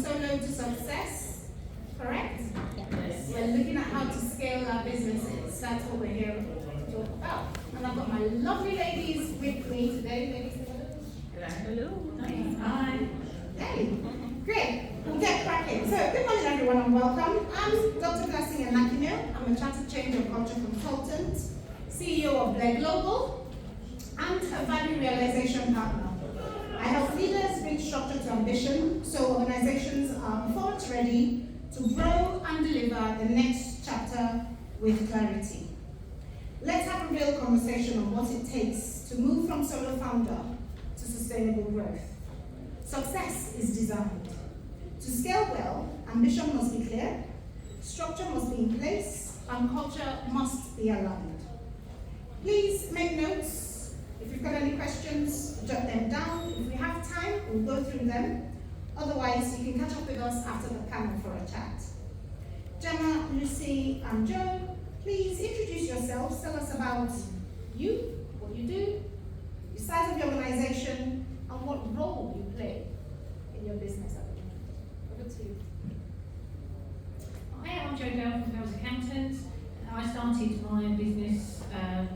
solo to success, correct? Yes. We're looking at how to scale our businesses. That's what we're here to talk about. And I've got my lovely ladies with me today. Ladies, Hello. nice. Hi. Hey. Great. We'll get cracking. So, good morning, everyone, and welcome. I'm Dr. Blessing Anakino. I'm a Chartered Change and Culture Consultant, CEO of Blé Global, and a value realization partner. I help leaders bring structure to ambition so organizations are thought ready to grow and deliver the next chapter with clarity. Let's have a real conversation on what it takes to move from solo founder to sustainable growth. Success is designed. To scale well, ambition must be clear, structure must be in place, and culture must be aligned. Please make notes. If you've got any questions, jot them down. If we have time, we'll go through them. Otherwise, you can catch up with us after the panel for a chat. Jemma, Lucy, and Joe, please introduce yourselves. Tell us about you, what you do, the size of your organization, and what role you play in your business at the moment. Over to you. Hi, I'm Joanne from Fairclough Accountants. I started my business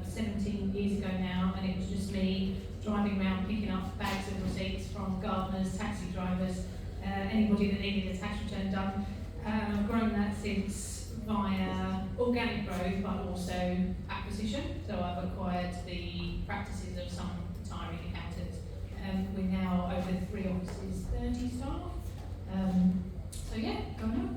17 years ago now, and it was just me driving around picking up bags of receipts from gardeners, taxi drivers, anybody that needed a tax return done. I've grown that since via organic growth, but also acquisition. So I've acquired the practices of some retiring accountants. We're now over 3 offices, 30 staff. So yeah, going on.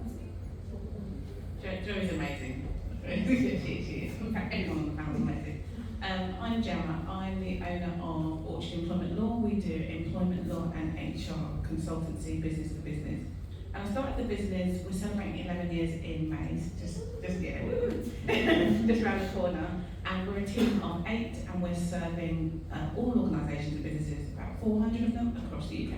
Jo is amazing. She is. In fact, everyone on the panel is amazing. I'm Jemma. I'm the owner of Orchard Employment Law. We do employment law and HR consultancy, business to business. And I started the business, we're celebrating 11 years in May, just around the corner. And we're a team of 8, and we're serving all organisations and businesses, about 400 of them across the UK.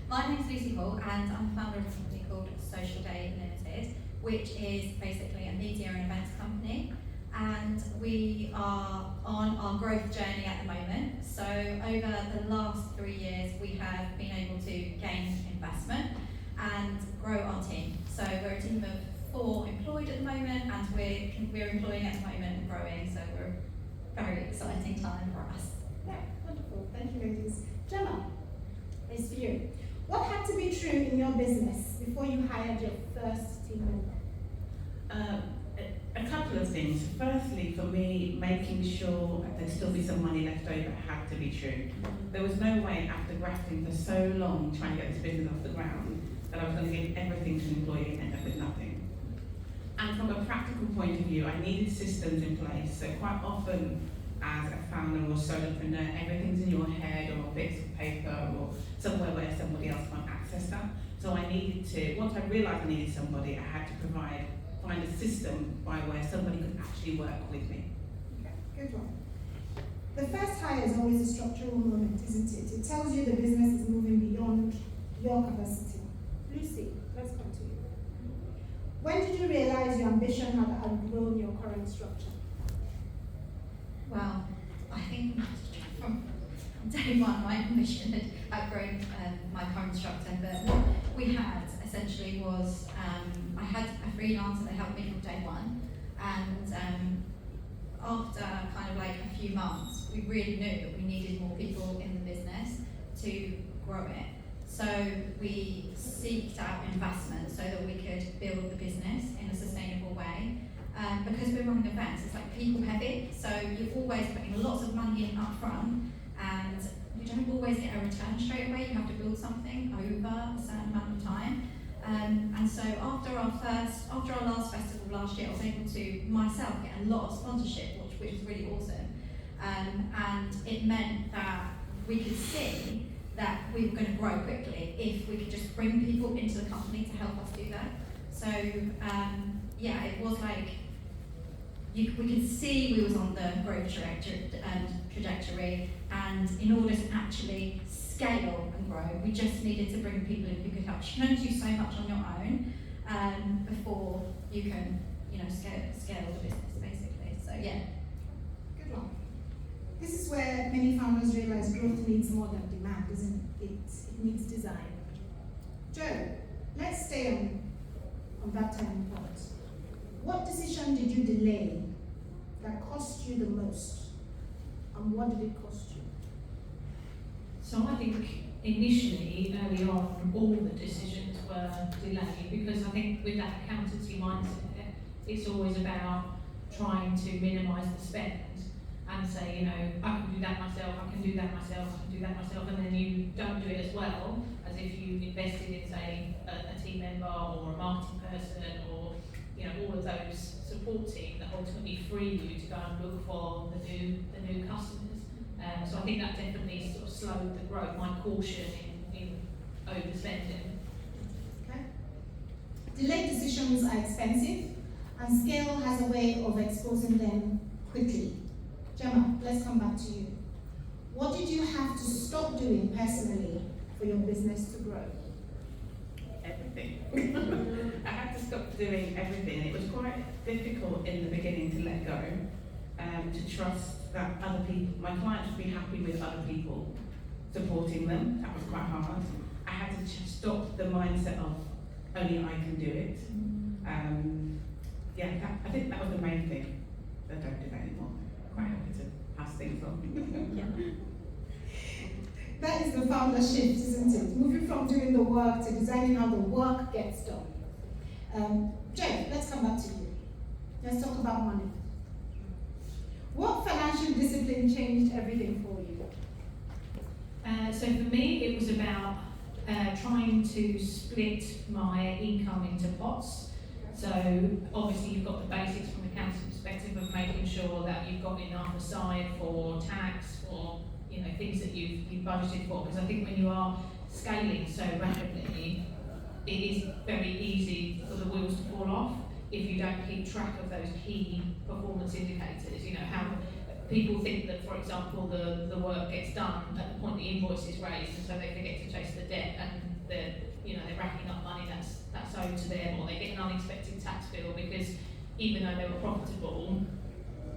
My name's Lucy Hall, and I'm the founder of a company called Social Day Limited, which is basically a media and events company. And we are on our growth journey at the moment. So over the last 3 years, we have been able to gain investment and grow our team. So we're a team of 4 employed at the moment, and we're employing at the moment and growing. So we're a very exciting time for us. Yeah, wonderful. Thank you, ladies. Jemma, it's for you. What had to be true in your business before you hired your first team member? A couple of things. Firstly, for me, making sure that there'd still be some money left over had to be true. There was no way, after grafting for so long, trying to get this business off the ground, that I was going to give everything to an employee and end up with nothing. And from a practical point of view, I needed systems in place. So quite often, as a founder or solopreneur, everything's in your head or bits of paper or somewhere where somebody else can't access that. So I needed to, once I realised I needed somebody, I had to find a system by where somebody could actually work with me. Okay, good one. The first hire is always a structural moment, isn't it? It tells you the business is moving beyond your capacity. Lucy, let's come to you. When did you realise your ambition had outgrown your current structure? Well, I think from day one, my ambition had outgrown my current structure, but what we had essentially was I had a freelancer that helped me from day one, and after kind of like a few months, we really knew that we needed more people in the business to grow it. So we sought out investment so that we could build the business in a sustainable way. Because we're running events, it's like people heavy, so you're always putting lots of money in up front, and you don't always get a return straight away. You have to build something over a certain amount of time. And so after our last festival last year, I was able to myself get a lot of sponsorship, which was really awesome. And it meant that we could see that we were going to grow quickly if we could just bring people into the company to help us do that. So yeah, it was like we could see we was on the growth trajectory, and in order to actually scale and grow, we just needed to bring people in who could help. You can only do so much on your own before you can, scale the business basically. So yeah. Good one. This is is where many founders realize growth needs more than demand, isn't it? It needs design. Joe, let's stay on that turning point. What decision did you delay that cost you the most? And what did it cost you? So I think initially, early on, all the decisions were delayed because I think with that accountancy mindset, it's always about trying to minimise the spend and say, you know, I can do that myself, I can do that myself, I can do that myself, and then you don't do it as well as if you invested in, say, a team member or a marketing person or, you know, all of those support team that ultimately free you to go and look for the new customers. So I think that definitely sort of slowed the growth, my caution in overspending. Okay. Delayed decisions are expensive, and scale has a way of exposing them quickly. Jemma, let's come back to you. What did you have to stop doing personally for your business to grow? Everything. I had to stop doing everything. It was quite difficult in the beginning to let go, to trust that other people, my clients would be happy with other people supporting them. That was quite hard. I had to stop the mindset of only I can do it. I think that was the main thing. I don't do that anymore. Quite happy to pass things on. That is the founder shift, isn't it? Moving from doing the work to designing how the work gets done. Jeff, let's come back to you. Let's talk about money. What financial discipline changed everything for you? So for me, it was about trying to split my income into pots. So obviously you've got the basics from an accounting perspective of making sure that you've got enough aside for tax, for things that you've budgeted for. Because I think when you are scaling so rapidly, it is very easy for the wheels to fall off if you don't keep track of those key performance indicators. You know, how people think that, for example, the work gets done at the point the invoice is raised, and so they forget to chase the debt, and they're racking up money that's owed to them, or they get an unexpected tax bill because even though they were profitable,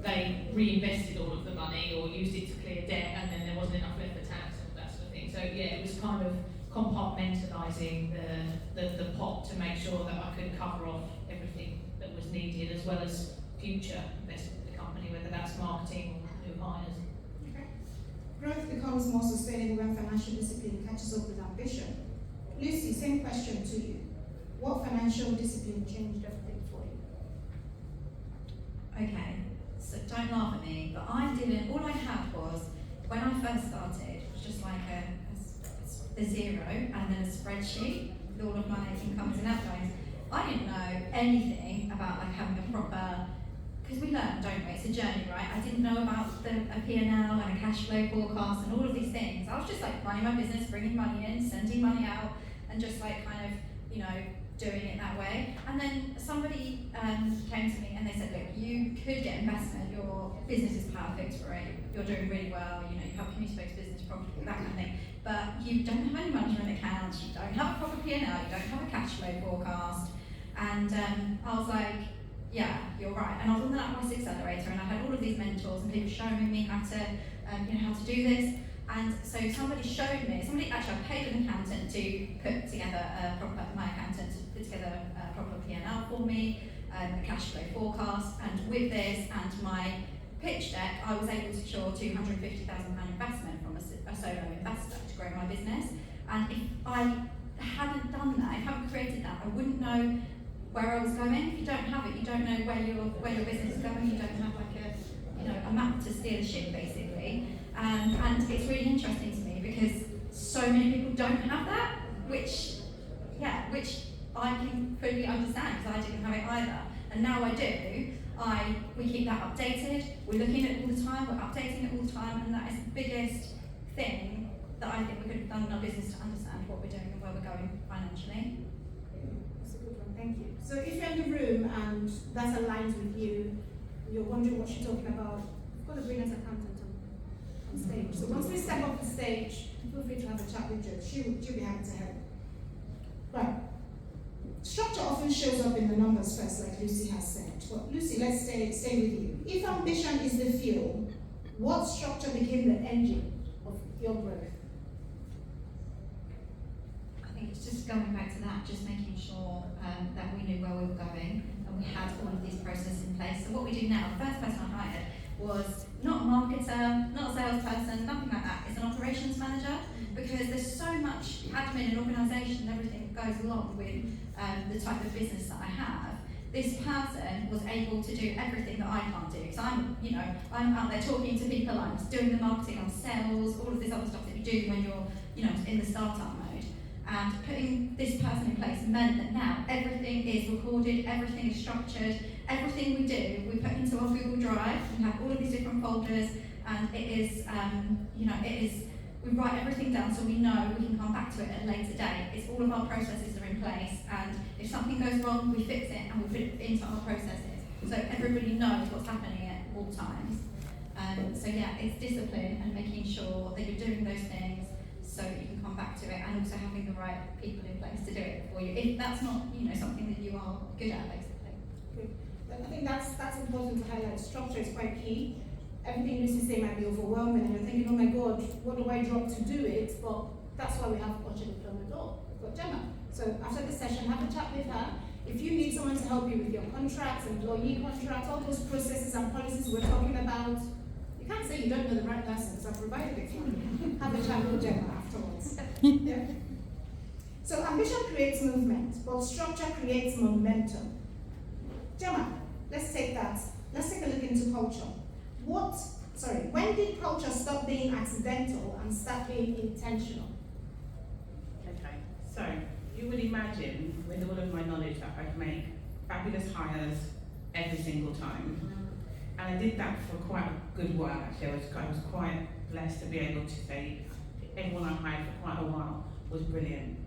they reinvested all of the money or used it to clear debt, and then there wasn't enough left for tax and that sort of thing. So yeah, it was kind of compartmentalising the pot to make sure that I could cover off everything that was needed, as well as future investment in the company, whether that's marketing or new hires. Okay. Growth becomes more sustainable when financial discipline catches up with ambition. Lucy, same question to you. What financial discipline changed everything for you? Okay, so don't laugh at me, but all I had was, when I first started, it was just like a zero and then a spreadsheet with all of my incomes and outgoings. I didn't know anything about like having a proper, because we learn, don't we? It's a journey, right? I didn't know about a P&L and a cash flow forecast and all of these things. I was just like running my business, bringing money in, sending money out, and just like kind of, doing it that way. And then somebody came to me and they said, look, you could get investment, your business is perfect for it, you're doing really well, you have community-based business, profitable, that kind of thing, but you don't have any management accounts, you don't have a proper P&L, you don't have a cash flow forecast. And I was like, yeah, you're right. And I was on the NatWest Accelerator, and I had all of these mentors and people showing me how to do this. And so somebody actually I paid an accountant to put together my accountant to put together a proper P&L for me, a cash flow forecast, and with this and my pitch deck, I was able to secure £250,000 investment from a solo investor to grow my business. And if I hadn't done that, if I hadn't created that, I wouldn't know where I was going. If you don't have it, you don't know where your business is going. You don't have like a map to steer the ship, basically. And it's really interesting to me because so many people don't have that, which I can fully understand because I didn't have it either. And now I do. We keep that updated. We're looking at it all the time. We're updating it all the time, and that is the biggest thing that I think we could have done in our business to understand what we're doing and where we're going financially. That's a good one, thank you. So if you're in the room and that aligns with you, you're wondering what she's talking about, we've got to bring us accountant on stage. So once we step off the stage, feel free to have a chat with Jo. She'll be happy to help. Right. Structure often shows up in the numbers first, like Lucy has said. Well, Lucy, let's stay with you. If ambition is the fuel, What structure became the engine of your growth? I think it's just going back to that, just making sure that we knew where we were going and we had all of these processes in place. So what we do now, the first person I hired was not a marketer, not a salesperson, nothing like that. It's an operations manager, because there's so much admin and organisation and everything that goes along with the type of business that I have. This person was able to do everything that I can't do. Because I'm out there talking to people, I'm doing the marketing, I'm sales, all of this other stuff that you do when you're, in the startup mode. And putting this person in place meant that now everything is recorded, everything is structured, everything we do, we put into our Google Drive. We have all of these different folders, and it is, we write everything down so we know we can come back to it at a later date. It's all of our processes are in place, and if something goes wrong, we fix it and we put it into our processes. So everybody knows what's happening at all times. It's discipline and making sure that you're doing those things so that you can come back to it, and also having the right people in place to do it for you. If that's not, something that you are good at, basically. Good. I think that's important to highlight. Structure is quite key. Everything Lucy say might be overwhelming, and you're thinking, oh my God, what do I drop to do it? But that's why we have culture diploma door. We've got Jemma. So after this session, have a chat with her. If you need someone to help you with your contracts, employee contracts, all those processes and policies we're talking about, you can't say you don't know the right person, because I've provided it for you. Have a chat with Jemma afterwards. Yeah. So ambition creates movement, but structure creates momentum. Jemma, let's take that. Let's take a look into culture. When did culture stop being accidental and start being intentional? Okay, so you would imagine, with all of my knowledge, that I'd make fabulous hires every single time. And I did that for quite a good while, actually. I was quite blessed to be able to say everyone I hired for quite a while was brilliant.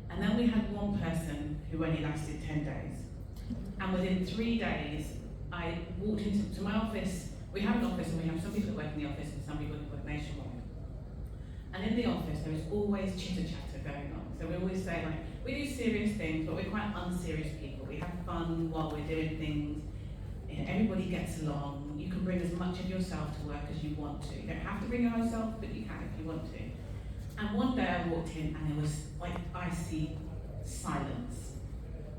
And then we had one person who only lasted 10 days. And within 3 days, I walked into my office. We have an office, and we have some people that work in the office and some people that work nationwide. And in the office, there is always chitter-chatter going on. So we always say, we do serious things, but we're quite unserious people. We have fun while we're doing things. Everybody gets along. You can bring as much of yourself to work as you want to. You don't have to bring yourself, but you can if you want to. And one day I walked in, and it was like icy silence.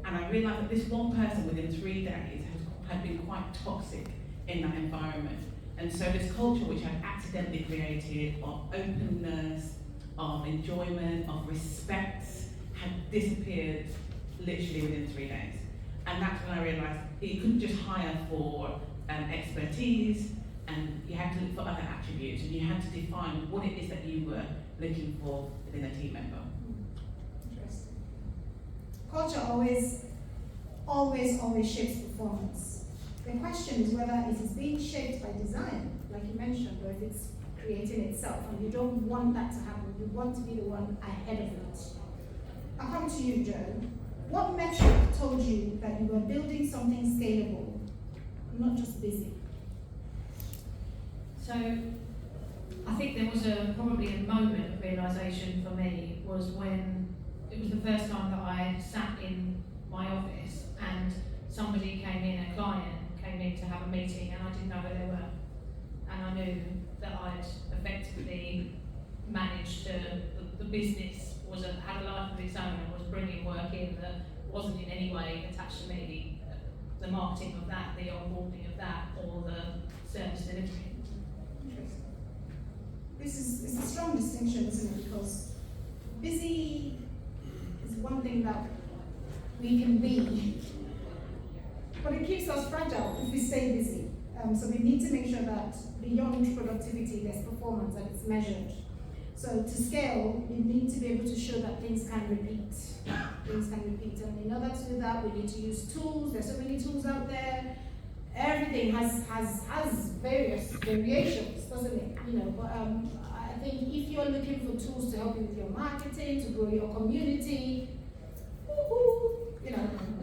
And I realised that this one person within 3 days had been quite toxic in that environment. And so this culture which I'd accidentally created of openness, of enjoyment, of respect, had disappeared literally within 3 days. And that's when I realised you couldn't just hire for expertise, and you had to look for other attributes, and you had to define what it is that you were looking for within a team member. Interesting. Culture always shapes performance. The question is whether it is being shaped by design, like you mentioned, or if it's creating itself, and you don't want that to happen. You want to be the one ahead of it. I'll come to you, Joe. What metric told you that you were building something scalable, not just busy? So I think there was probably a moment of realisation for me was when it was the first time that I sat in my office and somebody came in, a client came in to have a meeting, and I didn't know who they were. And I knew that I'd effectively managed the business had a life of its own and was bringing work in that wasn't in any way attached to me, the marketing of that, the onboarding of that, or the service delivery. Interesting. This is a strong distinction, isn't it? Because busy is one thing that we can be, but it keeps us fragile if we stay busy. So we need to make sure that beyond productivity, there's performance and it's measured. So to scale, we need to be able to show that things can repeat. And in order to do that, we need to use tools. There's so many tools out there. Everything has various variations, doesn't it? But I think if you're looking for tools to help you with your marketing, to grow your community,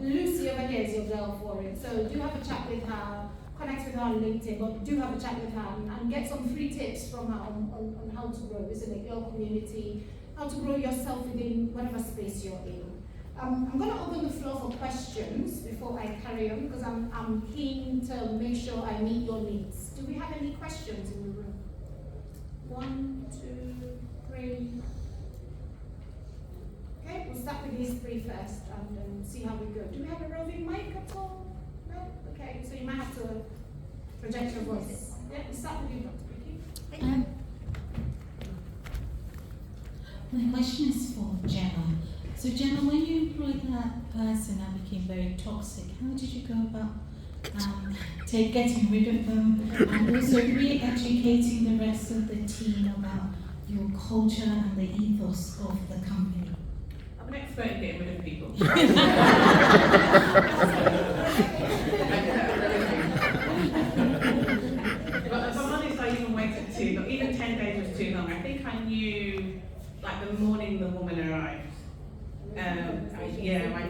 Lucy over here is your girl for it. So do have a chat with her, connect with her on LinkedIn, but do have a chat with her and get some free tips from her on how to grow, isn't it? Your community, how to grow yourself within whatever space you're in. I'm going to open the floor for questions before I carry on because I'm keen to make sure I meet your needs. Do we have any questions in the room? 1, 2, 3. Okay, we'll start with these 3 first and then see how we go. Do we have a roving mic at all? No? Okay, so you might have to project your voice. Yeah, we'll start with you, Dr. Vicky. My question is for Jemma. So Jemma, when you employed that person that became very toxic, how did you go about getting rid of them and also re-educating the rest of the team about your culture and the ethos of the company? I'm an expert in getting rid of people. But if I'm honest, I even waited too long. Even 10 days was too long. I think I knew, like the morning the woman arrived. I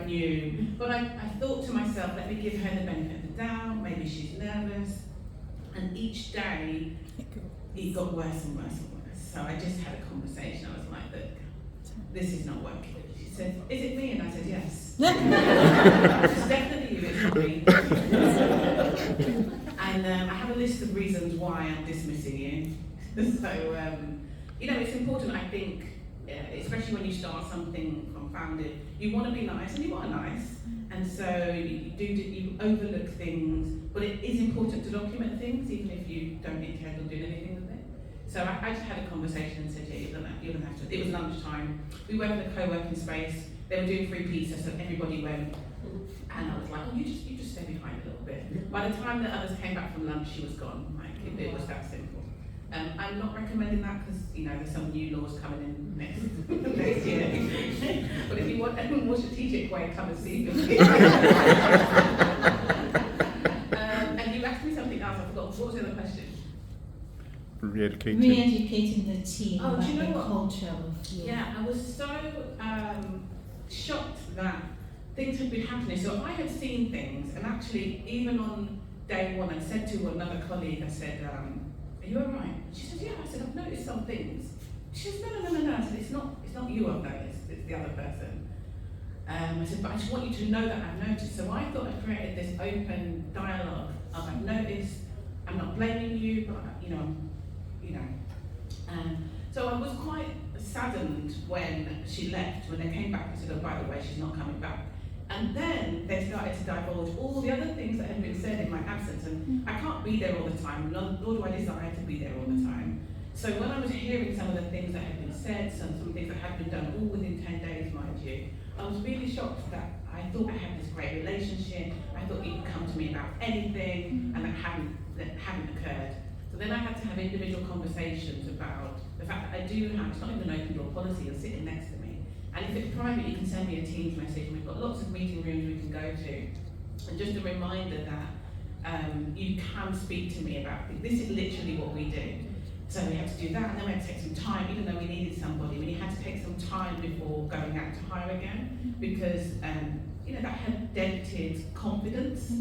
knew. But I thought to myself, let me give her the benefit of the doubt, maybe she's nervous. And each day, it got worse and worse and worse. So I just had a conversation. I was like, look, this is not working. She said, is it me? And I said, yes. It's definitely you, it's not me. And I have a list of reasons why I'm dismissing you. So, it's important, I think, especially when you start something from founded, you want to be nice, and you are nice, and so you overlook things, but it is important to document things, even if you don't intend on doing anything with it. So I just had a conversation and said, yeah, you're gonna have to. It was lunchtime. We went in a co-working space. They were doing free pizza, so everybody went. And I was like, oh, you just stay behind a little bit. By the time the others came back from lunch, she was gone. Like it was that simple. I'm not recommending that because there's some new laws coming in next year. But if you want a more strategic way, come and see me. And you asked me something else. I forgot. What was the other question? Re-educating the team about the culture of your... Yeah, I was so shocked that things had been happening. So I had seen things, and actually, even on day one, I said to another colleague, I said, are you alright? She said, yeah. I said, I've noticed some things. She said, no. I said, it's not you I've noticed, it's the other person. I said, but I just want you to know that I've noticed. So I thought I created this open dialogue of I've noticed, I'm not blaming you, but so I was quite saddened when she left, when they came back and said, oh, by the way, she's not coming back. And then they started to divulge all the other things that had been said in my absence, and I can't be there all the time, nor do I desire to be there all the time. So when I was hearing some of the things that had been said, some things that had been done, all within 10 days, mind you, I was really shocked that I thought I had this great relationship, I thought you could come to me about anything, and that hadn't occurred. So then I had to have individual conversations about the fact that I do have, it's not even an open door policy, you're sitting next to me. And if it's private, you can send me a Teams message. We've got lots of meeting rooms we can go to. And just a reminder that you can speak to me about this is literally what we do. So we had to do that, and then we had to take some time, even though we needed somebody, we had to take some time before going out to hire again, because that had dented confidence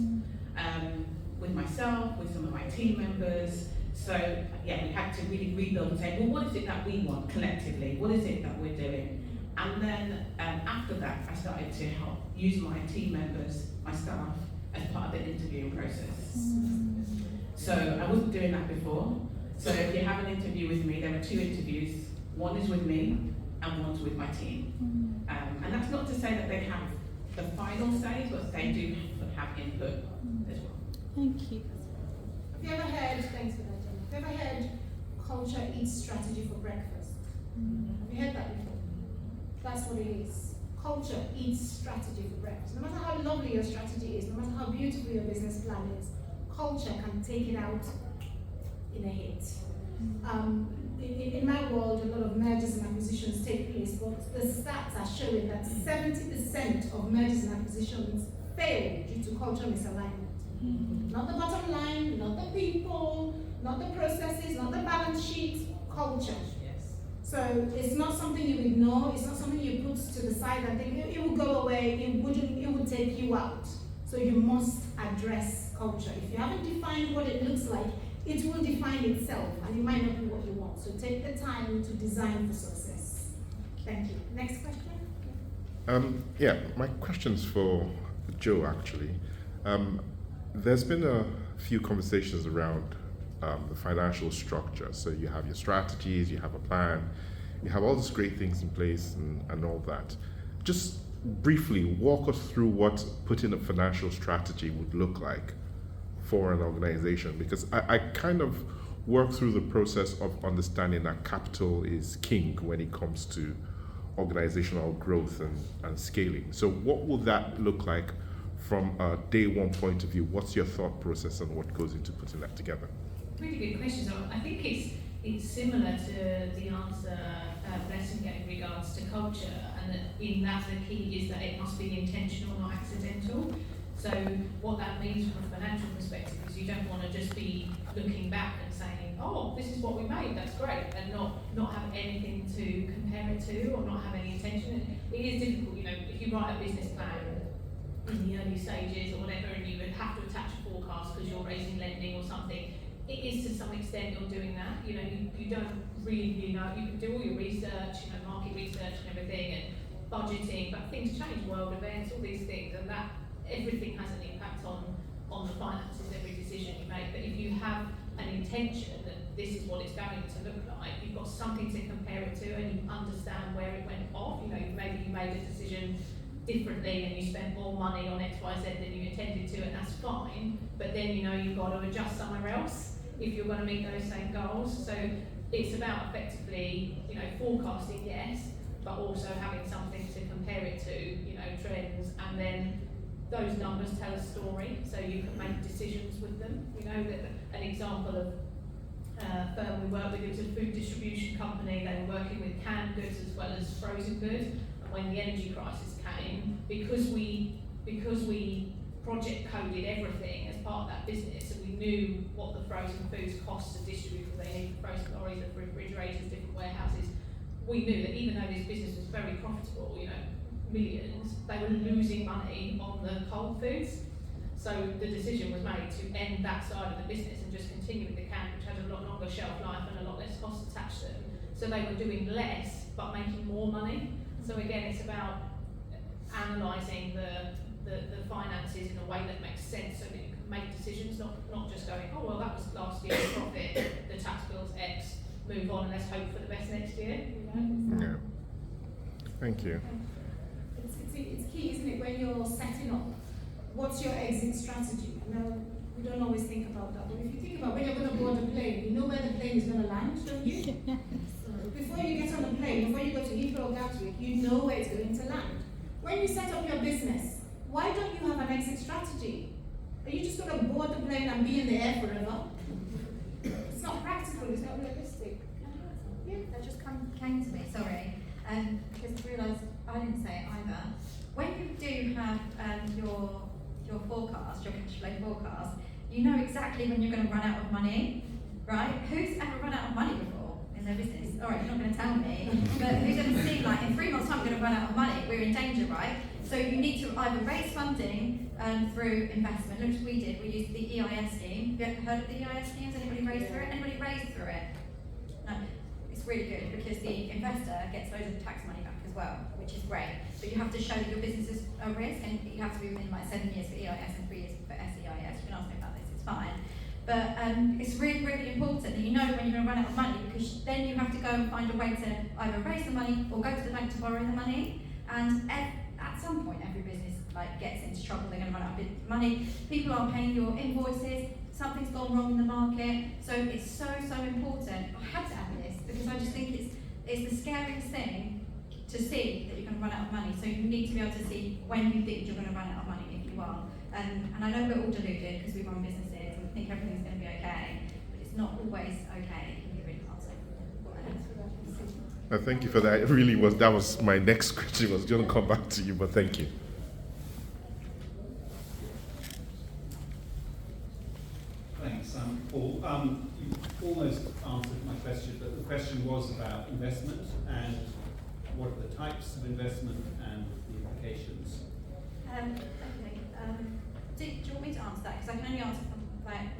with myself, with some of my team members. So yeah, we had to really rebuild and say, well, what is it that we want collectively? What is it that we're doing? And then after that, I started to help use my team members, my staff, as part of the interviewing process. So I wasn't doing that before. So if you have an interview with me, there are 2 interviews. One is with me, and one's with my team. And that's not to say that they have the final say, but they do have input as well. Thank you. Have you ever heard, thanks for that, Jemma. Have you ever heard culture eats strategy for breakfast? Have you heard that before? That's what it is. Culture eats strategy for breakfast. No matter how lovely your strategy is, no matter how beautiful your business plan is, culture can take it out in a hit. In my world, a lot of mergers and acquisitions take place, but the stats are showing that 70% of mergers and acquisitions fail due to cultural misalignment. Not the bottom line, not the people, not the processes, not the balance sheet, culture. So it's not something you ignore, it's not something you put to the side and think it will go away, it would take you out. So you must address culture. If you haven't defined what it looks like, it will define itself and it might not be what you want. So take the time to design for success. Thank you. Next question. Yeah, my question's for Joe, actually. There's been a few conversations around the financial structure. So you have your strategies, you have a plan, you have all these great things in place and all that. Just briefly walk us through what putting a financial strategy would look like for an organization, because I kind of work through the process of understanding that capital is king when it comes to organizational growth and scaling. So what will that look like from a day one point of view? What's your thought process and what goes into putting that together? Really good question. So I think it's similar to the answer Blessing gave in regards to culture, and that in that the key is that it must be intentional, not accidental. So what that means from a financial perspective is you don't want to just be looking back and saying, oh, this is what we made, that's great, and not have anything to compare it to or not have any intention. It is difficult, if you write a business plan in the early stages or whatever, and you would have to attach a forecast because you're raising lending or something. It is to some extent you're doing that. You don't really know. You can do all your research, market research and everything, and budgeting, but things change, world events, all these things, and that everything has an impact on the finances, every decision you make. But if you have an intention that this is what it's going to look like, you've got something to compare it to, and you understand where it went off. Maybe you made a decision differently and you spent more money on X, Y, Z than you intended to, and that's fine. But then you've got to adjust somewhere else if you're going to meet those same goals. So it's about effectively, forecasting, yes, but also having something to compare it to, trends, and then those numbers tell a story, so you can make decisions with them. An example of a firm we work with, it was a food distribution company. They were working with canned goods as well as frozen goods. And when the energy crisis came, because we project coded everything as part of that business, and we knew what the frozen foods cost to distribute, because they need frozen lorries, refrigerators, different warehouses. We knew that even though this business was very profitable, millions, they were losing money on the cold foods. So the decision was made to end that side of the business and just continue with the can, which had a lot longer shelf life and a lot less cost attached to them. So they were doing less but making more money. So again, it's about analysing the finances in a way that makes sense, so that you can make decisions, not just going, oh well, that was last year's profit, the tax bill's X, move on and let's hope for the best next year. Yeah. Thank you. It's key, isn't it, when you're setting up, what's your exit strategy? We don't always think about that, but if you think about when you're going to board a plane, you know where the plane is going to land, don't you? Before you get on the plane, before you go to Heathrow or Gatwick, you know where it's going to land. When you set up your business, why don't you have an exit strategy? Are you just going to board the plane and be in the air forever? It's not practical, it's not realistic. Yeah, that just came to me, sorry. Because I realised I didn't say it either. When you do have your forecast, your cash flow forecast, you know exactly when you're going to run out of money, right? Who's ever run out of money before in their business? All right, you're not going to tell me, but who's ever seen, like, in 3 months' time we're going to run out of money, we're in danger, right? So you need to either raise funding through investment, which we did. We used the EIS scheme. Have you ever heard of the EIS scheme? Has anybody raised through it? Anybody raised through it? No. It's really good because the investor gets loads of tax money back as well, which is great. But you have to show that your business is a risk, and you have to be within like 7 years for EIS and 3 years for SEIS. You can ask me about this, it's fine. But it's really, really important that you know when you're going to run out of money, because then you have to go and find a way to either raise the money or go to the bank to borrow the money. And at some point, every business gets into trouble. They're going to run out of money. People aren't paying your invoices. Something's gone wrong in the market. So it's so important. I had to add this because I just think it's the scariest thing to see that you're going to run out of money. So you need to be able to see when you think you're going to run out of money, if you are. And I know we're all deluded because we run businesses and we think everything's going to be okay, but it's not always okay. It can be really hard. Thank you for that. That was my next question. I was going to come back to you, but thank you. Thanks, Paul. You almost answered my question, but the question was about investment and what are the types of investment and the implications. Do you want me to answer that? Because I can only answer from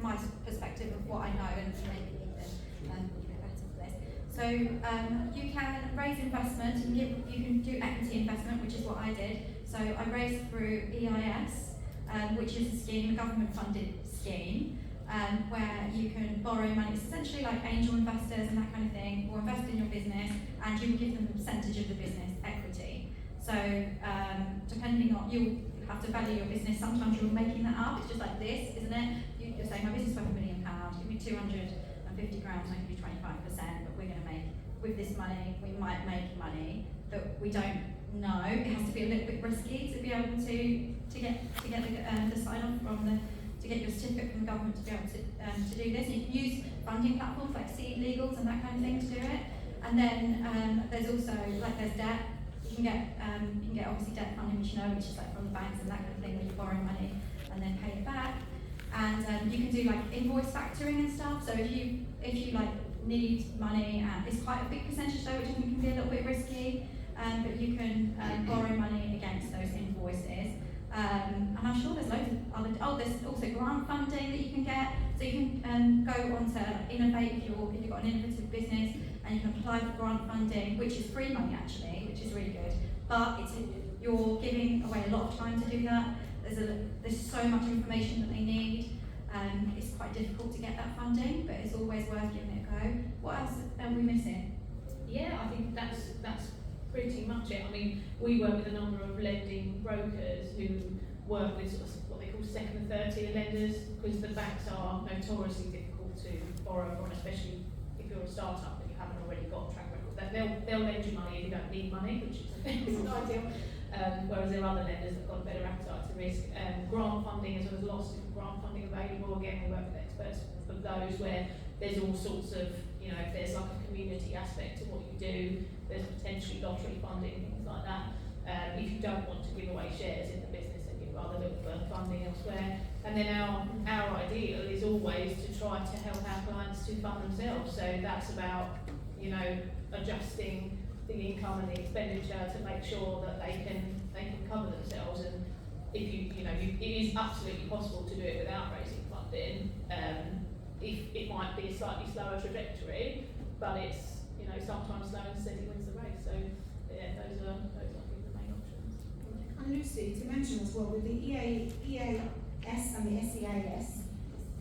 my perspective of what I know, and maybe even a bit better for this. So you can raise investment, you can do equity investment, which is what I did. So I raised through EIS, which is a scheme, a government funded scheme, where you can borrow money. It's essentially like angel investors and that kind of thing, will invest in your business and you give them a percentage of the business equity. So depending on, you'll have to value your business. Sometimes you're making that up, it's just like this, isn't it? You're saying my business is worth £1 million, give me 250 grand, I can do 25%, but we're going to make, with this money, we might make money that we don't know. It has to be a little bit risky to be able to get the sign off from the, to get your certificate from the government to be able to do this. And you can use funding platforms like seed legals and that kind of thing to do it. And then there's also, like there's debt. You can get obviously debt funding, which you know, which is like from the banks and that kind of thing, where you borrow money and then pay it back. And you can do like invoice factoring and stuff. So if you like need money, it's quite a big percentage though, which I think can be a little bit risky. But you can borrow money against those invoices. And I'm sure there's loads of other, there's also grant funding that you can get. So you can go on to Innovate if you've got an innovative business, and you can apply for grant funding, which is free money actually, which is really good. But you're giving away a lot of time to do that. There's so much information that they need. It's quite difficult to get that funding, but it's always worth giving it a go. What else are we missing? Yeah, I think that's pretty much it. I mean, we work with a number of lending brokers who work with sort of what they call second and third tier lenders, because the banks are notoriously difficult to borrow from, especially if you're a startup and you haven't already got a track record. They'll lend you money if you don't need money, which is not ideal. Whereas there are other lenders that have got a better appetite to risk. Grant funding, as well as lots of grant funding available. Again, we work with experts for those where there's all sorts of, you know, if there's like a community aspect to what you do, there's potentially lottery funding, things like that. If you don't want to give away shares in the business, then you'd rather look for funding elsewhere. And then our ideal is always to try to help our clients to fund themselves. So that's about, you know, adjusting the income and the expenditure to make sure that they can cover themselves. And if it is absolutely possible to do it without raising funding. If it might be a slightly slower trajectory, but it's, you know, sometimes slow and steady wins the race. So yeah, those are I think the main options. And Lucy, to mention as well, with the EAS and the SEIS,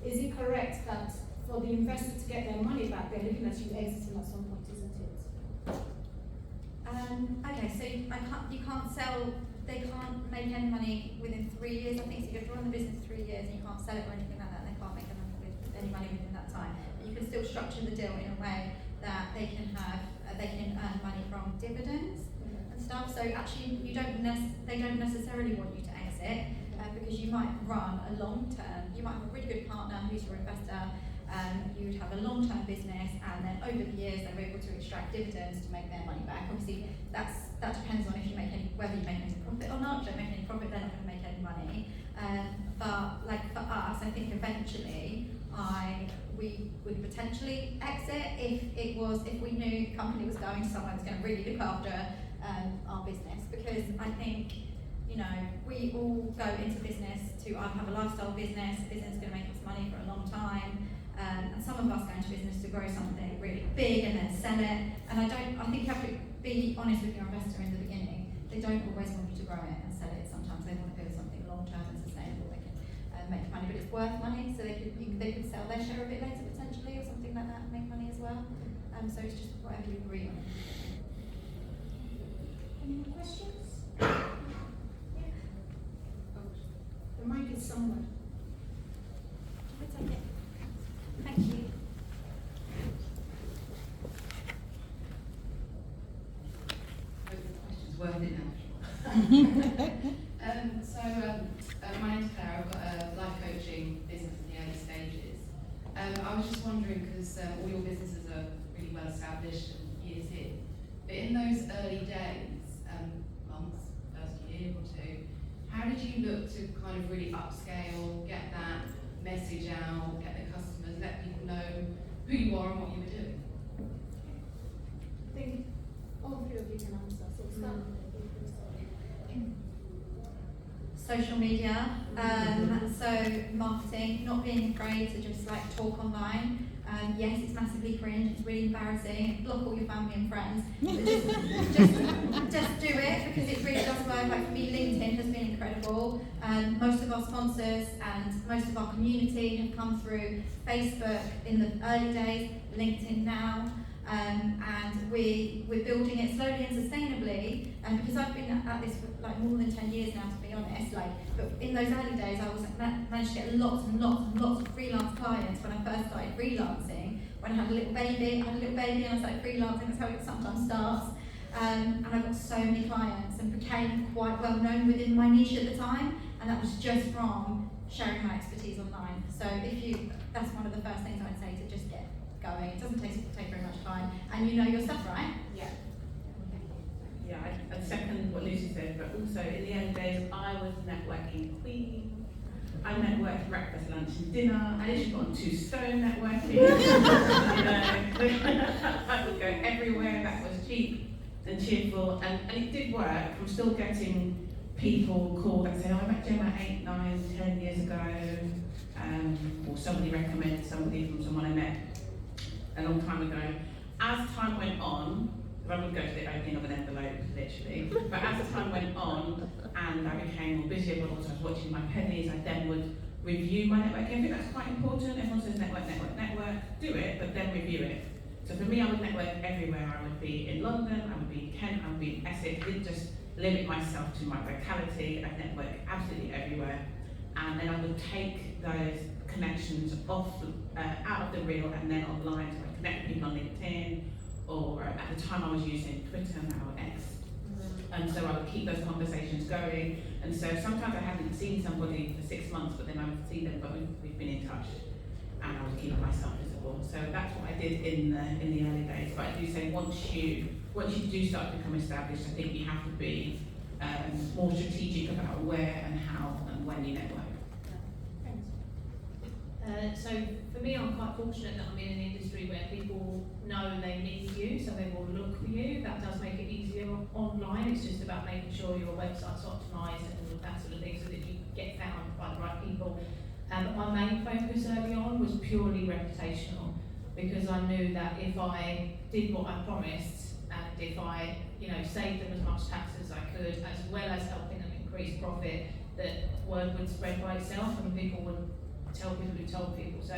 is it correct that for the investor to get their money back, they're looking at you exiting at some point, isn't it? Okay, so you can't sell. They can't make any money within 3 years. I think so. You have to run the business 3 years, and you can't sell it or anything like that. And they can't make any money within that time. But you can still structure the deal in a way that they can earn money from dividends and stuff. So actually, they don't necessarily want you to exit because you might run a long term. You might have a really good partner who's your investor. You would have a long-term business, and then over the years they're able to extract dividends to make their money back. Obviously, that depends on whether you make any profit or not. If you don't make any profit, they're not going to make any money. But like for us, I think eventually we would potentially exit if we knew the company was going somewhere that's going to really look after our business. Because I think, you know, we all go into business to have a lifestyle business. A business is going to make us money for a long time. And some of us go into business to grow something really big and then sell it. And I think you have to be honest with your investor in the beginning. They don't always want you to grow it and sell it. Sometimes they want to build something long term and sustainable. They can make money, but it's worth money, so they could sell their share a bit later potentially, or something like that, and make money as well. So it's just whatever you agree on. Any more questions? Yeah. The mic is somewhere. We'll take it. Thank you. Worth it now. My name's Claire. I've got a life coaching business in the early stages. I was just wondering, because all your businesses are really well established and years in, but in those early days, months, first year or two, how did you look to kind of really upscale, get that message out, get the customers, let people know who you are and what you were doing? I think all three of you can answer. So start with So social media. So marketing, not being afraid to just like talk online. Yes, it's massively cringe, it's really embarrassing, block all your family and friends. But just do it, because it really does work. Like for me, LinkedIn has been incredible. Most of our sponsors and most of our community have come through Facebook in the early days, LinkedIn now. And we're building it slowly and sustainably, and because I've been at this for like more than 10 years now, to be honest, but in those early days I was managed to get lots and lots of freelance clients when I first started freelancing. When I had a little baby and I started freelancing, that's how it sometimes starts. And I got so many clients and became quite well known within my niche at the time, and that was just from sharing my expertise online. So that's one of the first things I'd say, to just get going. It doesn't take very much time, and you know your stuff, right? Yeah. Yeah, I second what Lucy said, but also in the early days, I was networking queen. I networked breakfast, lunch, and dinner. I literally got on 2 stone networking. I would go everywhere. That was cheap and cheerful, and it did work. I'm still getting people call that say, "Oh, I met Jemma 8, 9, 10 years ago," or somebody recommended somebody from someone I met a long time ago. As time went on, I would go to the opening of an envelope, literally, but as time went on and I became more busy, but also I was watching my pennies, I then would review my networking. I think that's quite important. Everyone says network, do it, but then review it. So for me, I would network everywhere. I would be in London, I would be in Kent, I would be in Essex. I didn't just limit myself to my locality. I'd network absolutely everywhere. And then I would take those connections out of the reel and then online. So I connect with people on LinkedIn, or at the time I was using Twitter, now X. And so I would keep those conversations going. And so sometimes I hadn't seen somebody for 6 months, but then I would see them, but we've been in touch. And I would keep myself visible. So that's what I did in the early days. But I do say once you do start to become established, I think you have to be more strategic about where and how and when you network. So for me, I'm quite fortunate that I'm in an industry where people know they need you, so they will look for you. That does make it easier online. It's just about making sure your website's optimised and all of that sort of thing, so that you get found by the right people. But my main focus early on was purely reputational, because I knew that if I did what I promised, and if I, saved them as much tax as I could, as well as helping them increase profit, that word would spread by itself and people would tell people who told people. So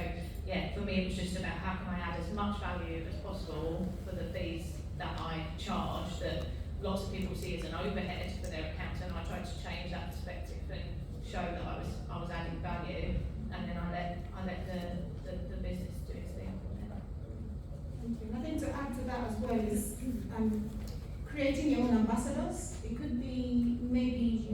yeah, for me it was just about how can I add as much value as possible for the fees that I charge, that lots of people see as an overhead for their account, and I tried to change that perspective and show that I was adding value, and then I let the business do its thing. Thank you. I think to add to that as well is creating your own ambassadors. It could be maybe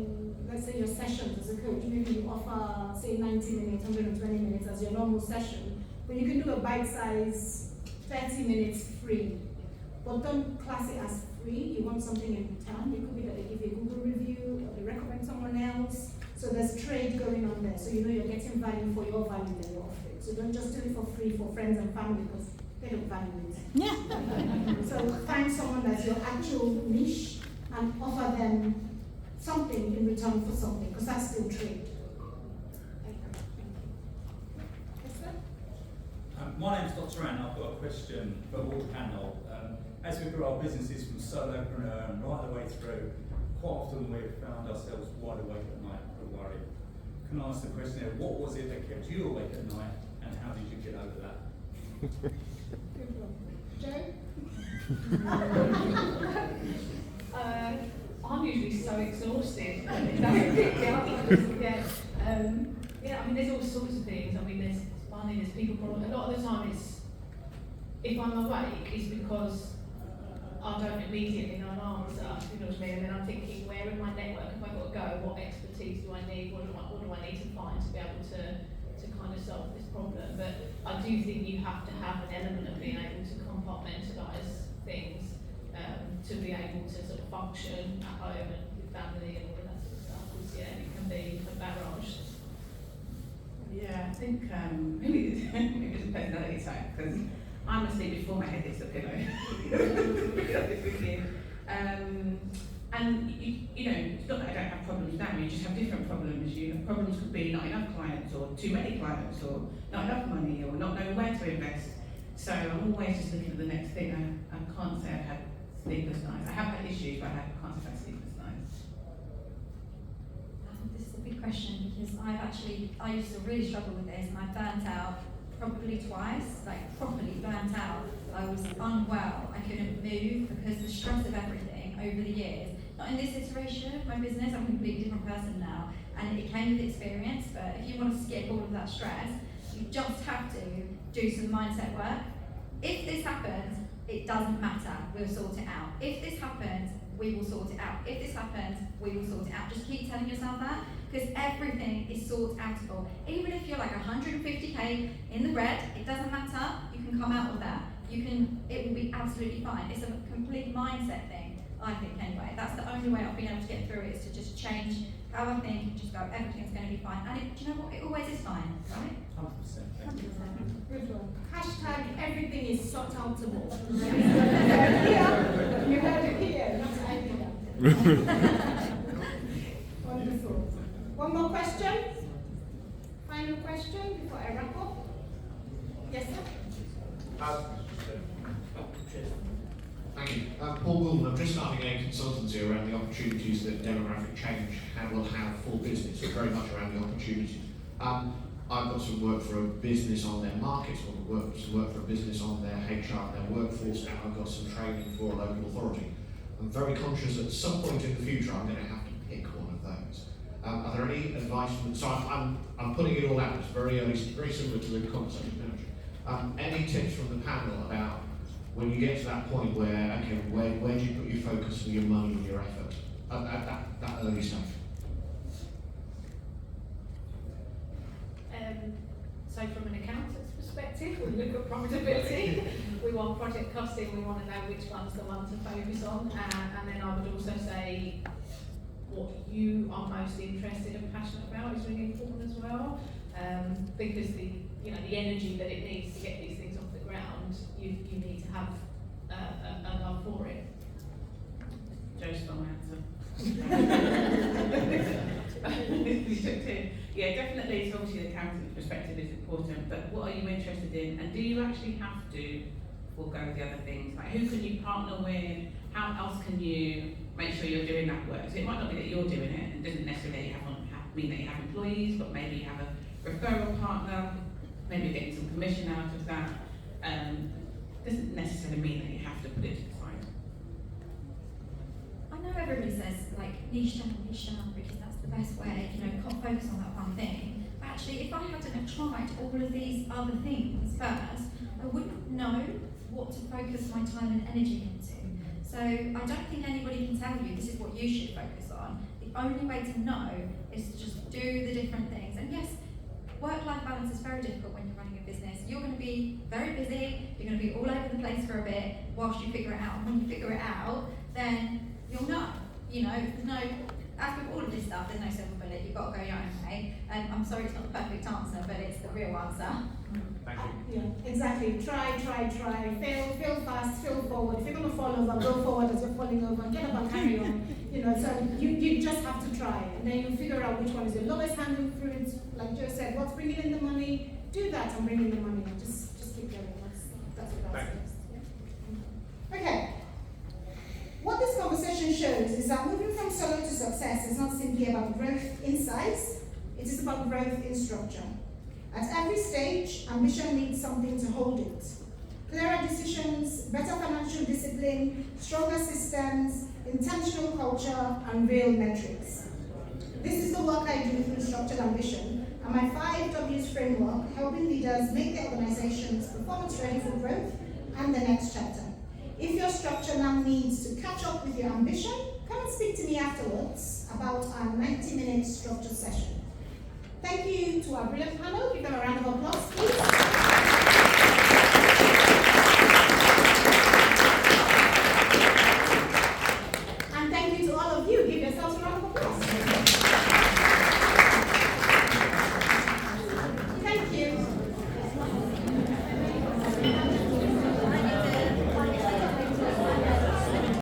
let's say your sessions as a coach, maybe you offer say 90 minutes, 120 minutes as your normal session, but you can do a bite-size 30 minutes free. But don't class it as free. You want something in return. It could be that they give you a Google review, or they recommend someone else. So there's trade going on there. So you're getting value for your value that you're offering. So don't just do it for free for friends and family, because they don't value it. Yeah. So find someone that's your actual niche and offer them something in return for something, because that's still trade. Yes, sir? My name's Dr. Anne. I've got a question for all the panel. As we grow our businesses from solopreneur and right the way through, quite often we've found ourselves wide awake at night for worry. Can I ask the question here, what was it that kept you awake at night, and how did you get over that? Good one. Joe? I'm usually so exhausted. It doesn't pick me up. I mean, there's all sorts of things. I mean, there's people problem. A lot of the time, if I'm awake, it's because I don't immediately know an answer. You know what I mean? And then I'm thinking, where in my network have I got to go? What expertise do I need? What do I need to find to be able to kind of solve this problem? But I do think you have to have an element of being able to compartmentalise things. To be able to sort of function at home and with family and all of that sort of stuff, because it can be a barrage. Yeah, I think maybe it's a personality type, because I'm asleep before my head hits the pillow. To be honest with you. And you know, it's not that I don't have problems now, you just have different problems. You have problems could be not enough clients, or too many clients, or not enough money, or not knowing where to invest. So I'm always just looking at the next thing. I can't say I've had sleepless nights. I have had issues, but I can't say I've had sleepless nights. This is a big question because I used to really struggle with this, and I burnt out probably twice, like properly burnt out. I was unwell, I couldn't move because the stress of everything over the years. Not in this iteration of my business, I'm a completely different person now, and it came with experience, but if you want to skip all of that stress, you just have to do some mindset work. If this happens, it doesn't matter, we'll sort it out. If this happens, we will sort it out. If this happens, we will sort it out. Just keep telling yourself that, because everything is sort-outable. Even if you're like 150k in the red, it doesn't matter, you can come out of that. It will be absolutely fine. It's a complete mindset thing, I think anyway. That's the only way I've been able to get through it, is to just change how I think and just go, everything's going to be fine. And do you know what? It always is fine, right? 100%. Thank you. 100%. Good one. Hashtag everything is sort-outable. Yeah, you heard it here, not idea. Wonderful. One more question? Final question before I wrap up? Yes, sir? Thank you. Paul Goulden, I'm just starting a consultancy around the opportunities that demographic change will have for business, so very much around the opportunities. I've got some work for a business on their markets, some work for a business on their HR and their workforce, and I've got some training for a local authority. I'm very conscious that at some point in the future I'm going to have to pick one of those. Are there any advice from, so I'm putting it all out, it's very early, very similar to the conversation now. Any tips from the panel about when you get to that point where, okay, where do you put your focus and your money and your effort at that early stage? So from an accountant's perspective, we look at profitability, we want project costing, we want to know which one's the one to focus on, and then I would also say what you are most interested and passionate about is really important as well, because the energy that it needs to get these things off the ground, you need to have a love for it. Joe's strong answer. Yeah, definitely. So obviously the accountant perspective is important, but what are you interested in, and do you actually have to forego the other things? Like, who can you partner with? How else can you make sure you're doing that work? So it might not be that you're doing it, and doesn't necessarily mean that you have employees, but maybe you have a referral partner, maybe you're getting some commission out of that. Doesn't necessarily mean that you have to put it to the side. I know everybody says like niche down, because that's the best way, can't focus on that one thing. But actually, if I hadn't have tried all of these other things first, I wouldn't know what to focus my time and energy into. So I don't think anybody can tell you this is what you should focus on. The only way to know is to just do the different things. And yes, work-life balance is very difficult when you're running a business. You're going to be very busy, you're going to be all over the place for a bit whilst you figure it out. And when you figure it out, then you'll know. There's no, as with all of this stuff, there's no silver bullet. You've got to go your own way. I'm sorry it's not the perfect answer, but it's the real answer. Thank you. Yeah, exactly. Try. Fail fast, fail forward. If you're going to fall over, go forward as you're falling over. Get up and carry on. So you just have to try. And then you figure out which one is your lowest hanging fruit. Like Joe said, what's bringing in the money? Do that and bring in the money. Just keep going. That's what I suggest. Yeah? Okay. What this conversation shows is that moving from solo to success is not simply about growth in size, it is about growth in structure. At every stage, ambition needs something to hold it. Clearer decisions, better financial discipline, stronger systems, intentional culture, and real metrics. This is the work I do through Structured Ambition, and my 5 W's framework, helping leaders make their organizations performance ready for growth and the next chapter. If your structure now needs to catch up with your ambition, come and speak to me afterwards about our 90-minute structured session. Thank you to our brilliant panel. Give them a round of applause, please.